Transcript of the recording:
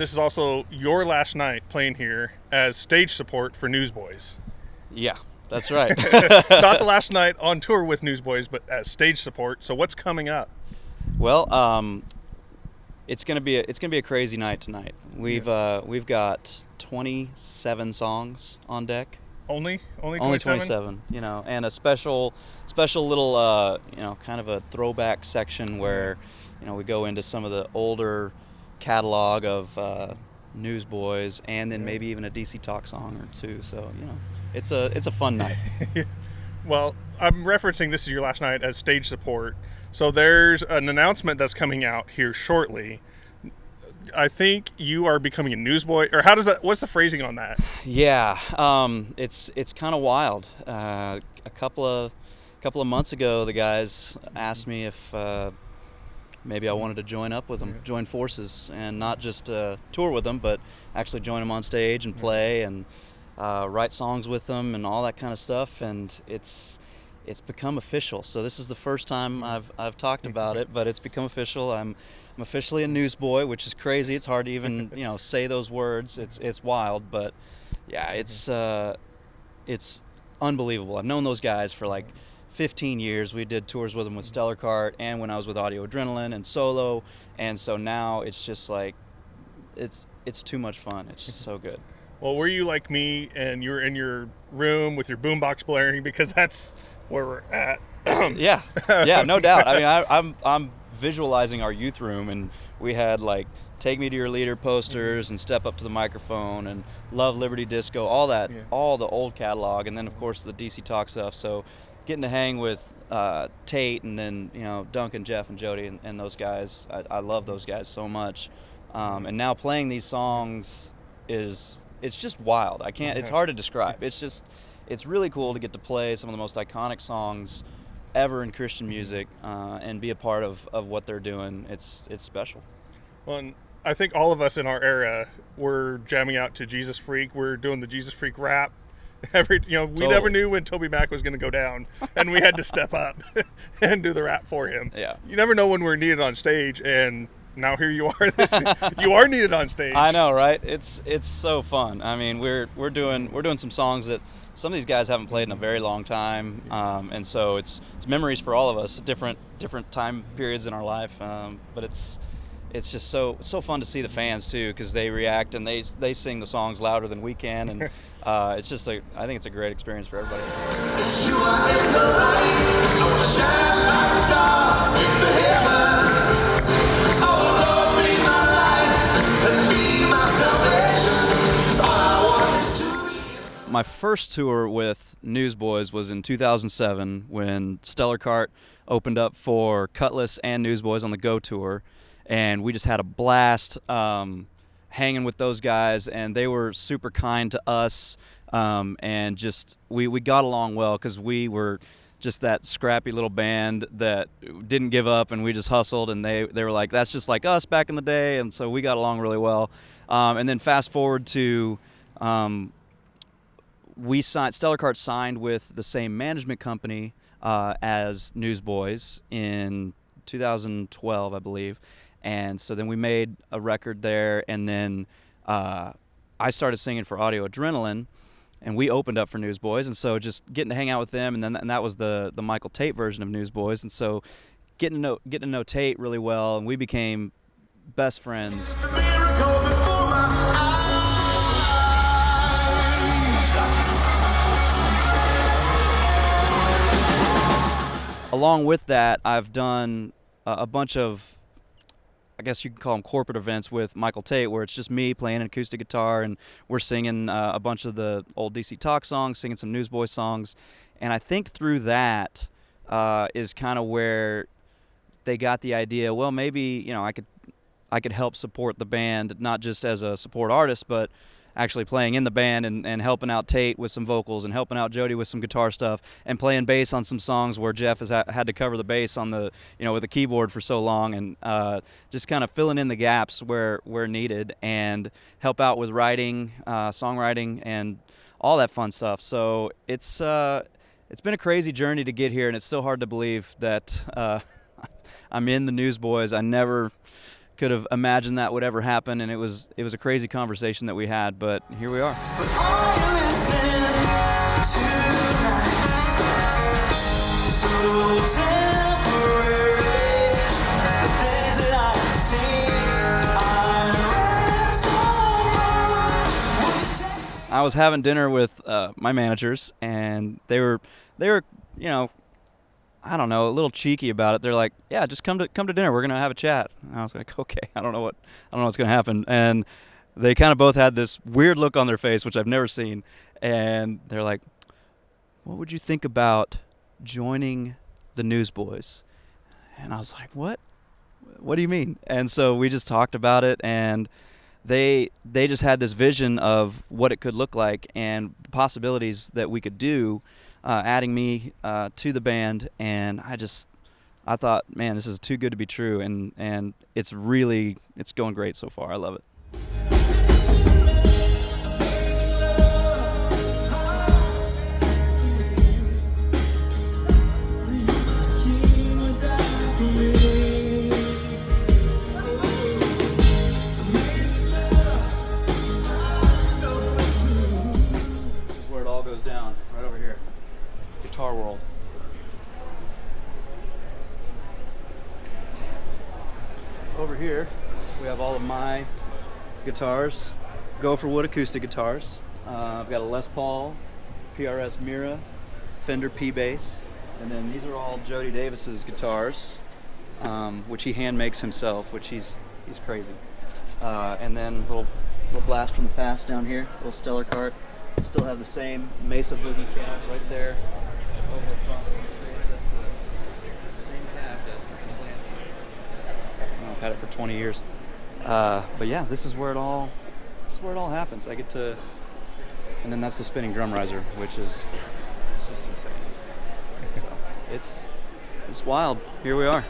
this is also your last night playing here as stage support for Newsboys. Yeah, that's right. Not the last night on tour with Newsboys, but as stage support. So what's coming up? Well, it's gonna be a crazy night tonight. We've got 27 songs on deck. Only 27. You know, and a special little kind of a throwback section where we go into some of the older catalog of Newsboys, and then maybe even a DC Talk song or two. So it's a fun night. Well, I'm referencing this is your last night as stage support. So there's an announcement that's coming out here shortly. I think you are becoming a newsboy, or what's the phrasing on that? Yeah, it's kind of wild. A couple of months ago, the guys asked me if maybe I wanted to join up with them, join forces, and not just tour with them, but actually join them on stage and play and write songs with them and all that kind of stuff. And it's become official. So this is the first time I've talked about it, but it's become official. I'm officially a newsboy, which is crazy. It's hard to even say those words. It's wild, but yeah, it's unbelievable. I've known those guys for like 15 years. We did tours with them with Stellar Kart and when I was with Audio Adrenaline and solo, and so now it's just like it's too much fun. It's just so good. Well, were you like me and you were in your room with your boombox blaring, because that's where we're at? yeah, no doubt. I mean, I'm visualizing our youth room, and we had like "Take Me to Your Leader" posters and "Step Up to the Microphone" and "Love Liberty Disco," all that, all the old catalog, and then of course the DC Talk stuff. So getting to hang with Tate and then Duncan, Jeff, and Jody and those guys, I love those guys so much. And now playing these songs it's just wild. It's hard to describe. It's really cool to get to play some of the most iconic songs ever in Christian music and be a part of what they're doing. It's special. Well, and I think all of us in our era were jamming out to Jesus Freak. We're doing the Jesus Freak rap. We never knew when Toby Mac was going to go down, and we had to step up and do the rap for him. Yeah. You never know when we're needed on stage, and now here you are. You are needed on stage. I know, right? It's so fun. I mean, we're doing some songs that some of these guys haven't played in a very long time, and so it's memories for all of us, different time periods in our life. But it's just so fun to see the fans too, because they react and they sing the songs louder than we can, and I think it's a great experience for everybody. My first tour with Newsboys was in 2007 when Stellar Kart opened up for Cutlass and Newsboys on the Go Tour, and we just had a blast hanging with those guys, and they were super kind to us, and just we got along well because we were just that scrappy little band that didn't give up, and we just hustled, and they were like, that's just like us back in the day, and so we got along really well. And then fast forward to Stellar Kart signed with the same management company as Newsboys in 2012, I believe. And so then we made a record there, and then I started singing for Audio Adrenaline, and we opened up for Newsboys. And so just getting to hang out with them, and that was the Michael Tate version of Newsboys. And so getting to know Tate really well, and we became best friends. Along with that, I've done a bunch of, I guess you can call them corporate events with Michael Tate, where it's just me playing an acoustic guitar, and we're singing a bunch of the old DC Talk songs, singing some Newsboy songs. And I think through that is kind of where they got the idea, well, maybe I could help support the band, not just as a support artist, but actually playing in the band and helping out Tate with some vocals and helping out Jody with some guitar stuff and playing bass on some songs where Jeff has had to cover the bass on the with the keyboard for so long, and just kind of filling in the gaps where needed and help out with writing, songwriting, and all that fun stuff. So it's been a crazy journey to get here, and it's still hard to believe that I'm in the Newsboys. I never could have imagined that would ever happen, and it was a crazy conversation that we had, but here we are. But are you listening tonight? So temporary, the things that I've seen, I was having dinner with my managers, and they were, you know, I don't know, a little cheeky about it. They're like, "Yeah, just come to dinner. We're gonna have a chat." And I was like, "Okay, I don't know what's gonna happen." And they kind of both had this weird look on their face, which I've never seen. And they're like, "What would you think about joining the Newsboys?" And I was like, "What? What do you mean?" And so we just talked about it, and they just had this vision of what it could look like and possibilities that we could do, adding me to the band. And I thought, man, this is too good to be true, and it's going great so far. I love it. Where it all goes down, right over here. Guitar World. Over here, we have all of my guitars, Gopher Wood acoustic guitars. I've got a Les Paul, PRS Mira, Fender P-Bass, and then these are all Jody Davis's guitars, which he hand makes himself, which he's crazy. And then a little blast from the past down here, little Stellar Kart. Still have the same Mesa Boogie cab right there over across on the stage. That's the same cab that I'm playing for. I've had it for 20 years. But yeah, this is where it all happens. I get to, and then that's the spinning drum riser, which is it's just insane. So it's wild. Here we are.